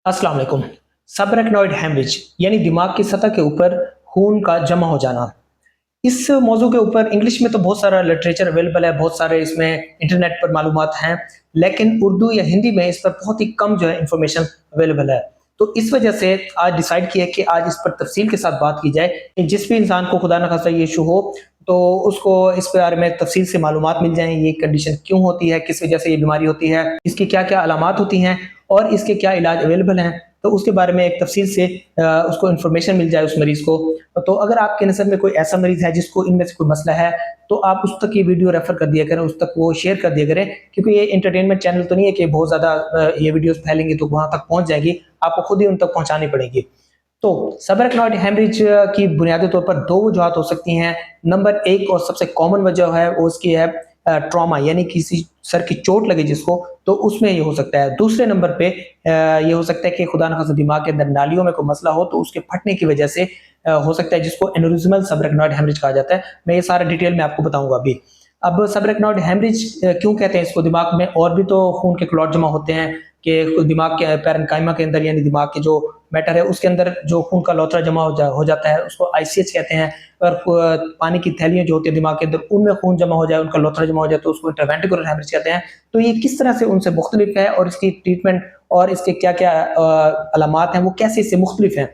अस्सलाम वालेकुम। सबरेक्नॉइड हेमरेज यानी दिमाग की सतह के ऊपर खून का जमा हो जाना। इस मौजू के ऊपर इंग्लिश में तो बहुत सारा लिटरेचर अवेलेबल है, बहुत सारे इसमें इंटरनेट पर मालूमात हैं, लेकिन उर्दू या हिंदी में इस पर बहुत ही कम जो है इंफॉर्मेशन अवेलेबल है। तो इस वजह से आज डिसाइड किया कि आज इस पर तफसील के साथ बात की जाए कि जिस भी इंसान को खुदा न खास्ता ये इशू हो तो उसको इस बारे में तफसील से मालूमात मिल जाएं, ये कंडीशन क्यों होती है, किस वजह से ये बीमारी होती है, इसकी क्या क्या अलामात होती हैं और इसके क्या इलाज अवेलेबल हैं। तो उसके बारे में एक तफसील से उसको इन्फॉर्मेशन मिल जाए उस मरीज को। तो अगर आपके नज़र में कोई ऐसा मरीज है जिसको इनमें से कोई मसला है तो आप उस तक ये वीडियो रेफर कर दिया करें, उस तक वो शेयर कर दिया करें, क्योंकि ये एंटरटेनमेंट चैनल तो नहीं है कि बहुत ज़्यादा ये वीडियोस फैलेंगी तो वहां तक पहुंच जाएगी, आपको खुद ही उन तक पहुंचानी पड़ेगी। तो सबरेक्नॉइड हेमरेज की बुनियादी तौर पर दो वजूहत हो सकती हैं। नंबर एक और सबसे कॉमन वजह है वो उसकी है ट्रॉमा, यानी किसी सर की चोट लगे जिसको, तो उसमें ये हो सकता है। दूसरे नंबर पे ये हो सकता है कि खुदा न खास्ता दिमाग के अंदर नालियों में कोई मसला हो तो उसके फटने की वजह से हो सकता है, जिसको एन्यूरिज्मल सबरेक्नॉइड हेमरेज कहा जाता है। मैं ये सारा डिटेल में आपको बताऊंगा अभी। अब सबरेक्नॉइड हेमरेज क्यों कहते हैं इसको? दिमाग में और भी तो खून के क्लॉट जमा होते हैं कि दिमाग के पैरेन्काइमा के अंदर यानी दिमाग के जो मैटर है उसके अंदर जो खून का लौथरा जमा हो जाता है उसको आईसीएच कहते हैं। और पानी की थैलियां जो होती है दिमाग के अंदर उनमें खून जमा हो जाए, उनका लौथरा जमा हो जाए तो उसको इंट्रावेंट्रिकुलर हेमरेज कहते हैं। तो ये किस तरह से उनसे मुख्तलिफ है और इसकी ट्रीटमेंट और इसके क्या क्या अलामात हैं वो कैसे इससे मुख्तलिफ हैं।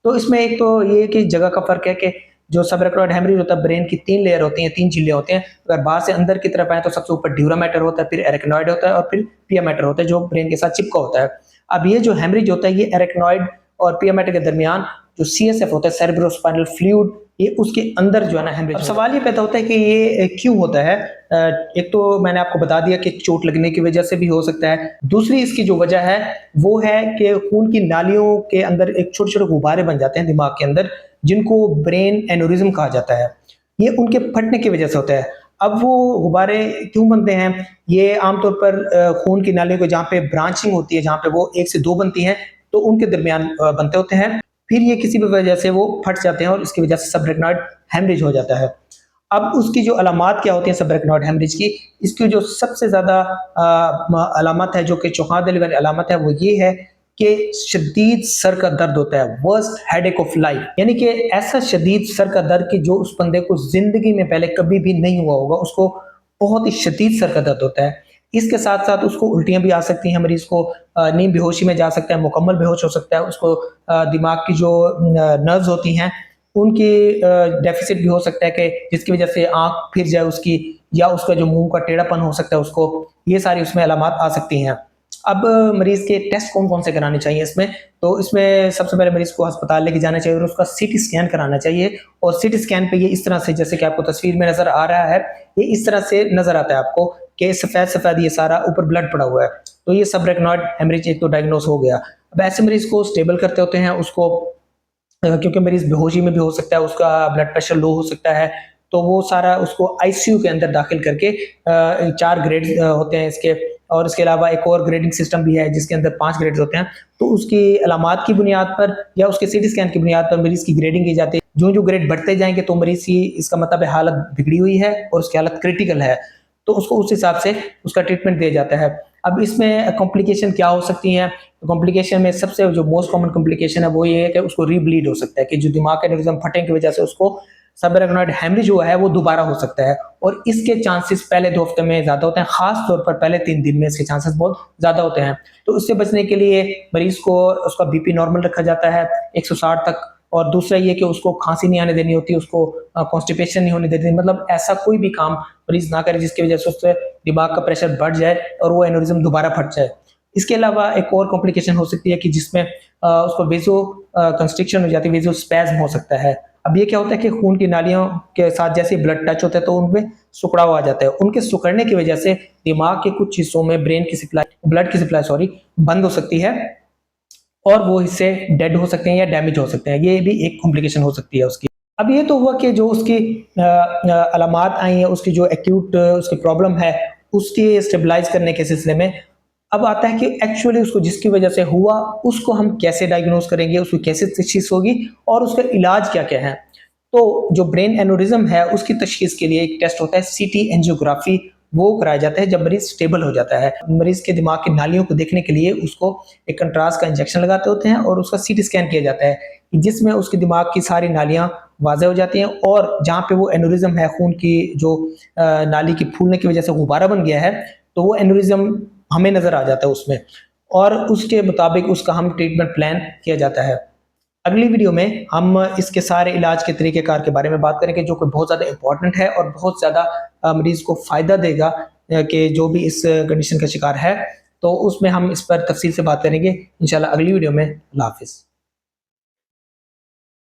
तो इसमें एक तो ये कि जगह का फर्क है कि जो सबरेक्नॉइड हेमरेज होता है ब्रेन की तीन लेयर होती हैं, तीन झिल्लियां होती हैं। अगर बाहर से अंदर की तरफ आए तो सबसे ऊपर ड्यूरा मैटर होता है, फिर एरेक्नॉइड होता है और फिर पिया मैटर होता है जो ब्रेन के साथ चिपका होता है। अब ये जो हेमरेज होता है ये एरेक्नॉइड और पिया मैटर के दरमियान जो सीएसएफ होता है सेरेब्रोस्पाइनल फ्लूइड, ये उसके अंदर जो है ना हेमरेज। अब सवाल ये पैदा होता है कि ये क्यों होता है। एक तो मैंने आपको बता दिया कि चोट लगने की वजह से भी हो सकता है। दूसरी इसकी जो वजह है वो है कि खून की नालियों के अंदर एक छोटे छोटे गुब्बारे बन जाते हैं दिमाग के अंदर, जिनको ब्रेन एनोरिज्म कहा जाता है। ये उनके फटने की वजह से होता है। अब वो गुब्बारे क्यों बनते हैं? ये आमतौर पर खून की नालियों को जहाँ पे ब्रांचिंग होती है, जहाँ पे वो एक से दो बनती हैं, तो उनके दरमियान बनते होते हैं। फिर ये किसी भी वजह से वो फट जाते हैं और इसकी वजह से सबरेक्नॉइड हेमरेज हो जाता है। अब उसकी जो अलामात क्या होती है सबरेक्नॉइड हेमरेज की, इसकी जो सबसे ज्यादा अलामत है, जो कि चौंका देने वाली अलामत है, वो ये है कि शदीद सर का दर्द होता है, वर्स्ट हेडेक ऑफ लाइफ। यानी कि ऐसा शदीद सर का दर्द कि जो उस बंदे को जिंदगी में पहले कभी भी नहीं हुआ होगा, उसको बहुत ही शदीद सर का दर्द होता है। इसके साथ साथ उसको उल्टियां भी आ सकती हैं, मरीज को नींद बेहोशी में जा सकता है, मुकम्मल बेहोश हो सकता है, उसको दिमाग की जो नर्व्स होती हैं उनकी डेफिसिट भी हो सकता है कि जिसकी वजह से आंख फिर जाए उसकी, या उसका जो मुंह का टेढ़ापन हो सकता है उसको, ये सारी उसमें अलामत आ सकती हैं। अब मरीज के टेस्ट कौन कौन से कराने चाहिए इसमें? तो इसमें सबसे पहले मरीज को अस्पताल लेके जाना चाहिए और उसका सीटी स्कैन कराना चाहिए। और सीटी स्कैन पे ये इस तरह से, जैसे कि आपको तस्वीर में नजर आ रहा है, ये इस तरह से नजर आता है आपको कि सफेद सफेद ये सारा ऊपर ब्लड पड़ा हुआ है। तो ये सबरेक्नॉइड हेमरेज एक तो डायग्नोस हो गया। अब ऐसे मरीज को स्टेबल करते होते हैं उसको, क्योंकि मरीज बेहोशी में भी हो सकता है, उसका ब्लड प्रेशर लो हो सकता है, तो वो सारा उसको आईसीयू के अंदर दाखिल करके 4 ग्रेड होते हैं इसके, और इसके अलावा एक और ग्रेडिंग सिस्टम भी है जिसके अंदर 5 ग्रेड्स होते हैं। तो उसकी अलामात की बुनियाद पर या उसके सीटी स्कैन की बुनियाद पर मरीज की ग्रेडिंग की जाती है। जो जो ग्रेड बढ़ते जाएंगे तो मरीज की, इसका मतलब है हालत बिगड़ी हुई है और उसकी हालत क्रिटिकल है, तो उसको उस हिसाब से उसका ट्रीटमेंट दिया जाता है। अब इसमें कॉम्प्लिकेशन क्या हो सकती हैं? कॉम्प्लिकेशन में सबसे जो मोस्ट कॉमन कॉम्प्लिकेशन है वो ये है कि उसको रीब्लीड हो सकता है, कि जो दिमाग का एनेरिज्म फटने की वजह से उसको सबरेक्नॉइड हेमरेज हुआ है वो दोबारा हो सकता है, और इसके चांसेस पहले 2 हफ्ते में ज्यादा होते हैं, खास तौर पर पहले 3 दिन में इसके चांसेस बहुत ज्यादा होते हैं। तो उससे बचने के लिए मरीज को उसका बीपी नॉर्मल रखा जाता है 160 तक, और दूसरा ये कि उसको खांसी नहीं आने देनी होती, उसको कॉन्स्टिपेशन नहीं होने देनी, मतलब ऐसा कोई भी काम मरीज ना करे जिसकी वजह से उससे दिमाग का प्रेशर बढ़ जाए और वो एनोरिज्म दोबारा फट जाए। इसके अलावा एक और कॉम्प्लिकेशन हो सकती है कि जिसमें उसको वेजो कंस्ट्रिक्शन हो जाती है, वेजो स्पैज्म हो सकता है। अब ये क्या होता है कि खून की नालियों के साथ जैसे ब्लड टच होता है तो उनमें सुकड़ाव आ जाता है, उनके सुकड़ने की वजह से दिमाग के कुछ हिस्सों में ब्रेन की सप्लाई, ब्लड की सप्लाई सॉरी, बंद हो सकती है और वो हिस्से डेड हो सकते हैं या डैमेज हो सकते हैं। ये भी एक कॉम्प्लिकेशन हो सकती है उसकी। अब ये तो हुआ कि जो उसकी अलामात आई है, उसकी जो एक्यूट उसकी प्रॉब्लम है उसकी स्टेबलाइज करने के सिलसिले में। अब आता है कि एक्चुअली उसको जिसकी वजह से हुआ उसको हम कैसे डायग्नोज करेंगे, उसको कैसे तशखीस होगी और उसका इलाज क्या क्या है। तो जो ब्रेन एनोरिज्म है उसकी तशखीस के लिए एक टेस्ट होता है सीटी एंजियोग्राफी, वो कराया जाता है जब मरीज स्टेबल हो जाता है। मरीज के दिमाग की नालियों को देखने के लिए उसको एक कंट्रास्ट का इंजेक्शन लगाते होते हैं और उसका सीटी स्कैन किया जाता है, जिसमें उसके दिमाग की सारी नालियां वाज़ेह हो जाती हैं और जहाँ पे वो एन्यूरिज्म है, खून की जो नाली की फूलने की वजह से गुब्बारा बन गया है, तो वो एन्यूरिज्म हमें नजर आ जाता है उसमें, और उसके मुताबिक उसका हम ट्रीटमेंट प्लान किया जाता है। अगली वीडियो में हम इसके सारे इलाज के तरीकेकार के बारे में बात करेंगे, जो कि बहुत ज़्यादा इंपॉर्टेंट है और बहुत ज़्यादा मरीज को फ़ायदा देगा कि जो भी इस कंडीशन का शिकार है, तो उसमें हम इस पर तफसील से बात करेंगे इंशाल्लाह अगली वीडियो में। अल्लाह हाफिज़।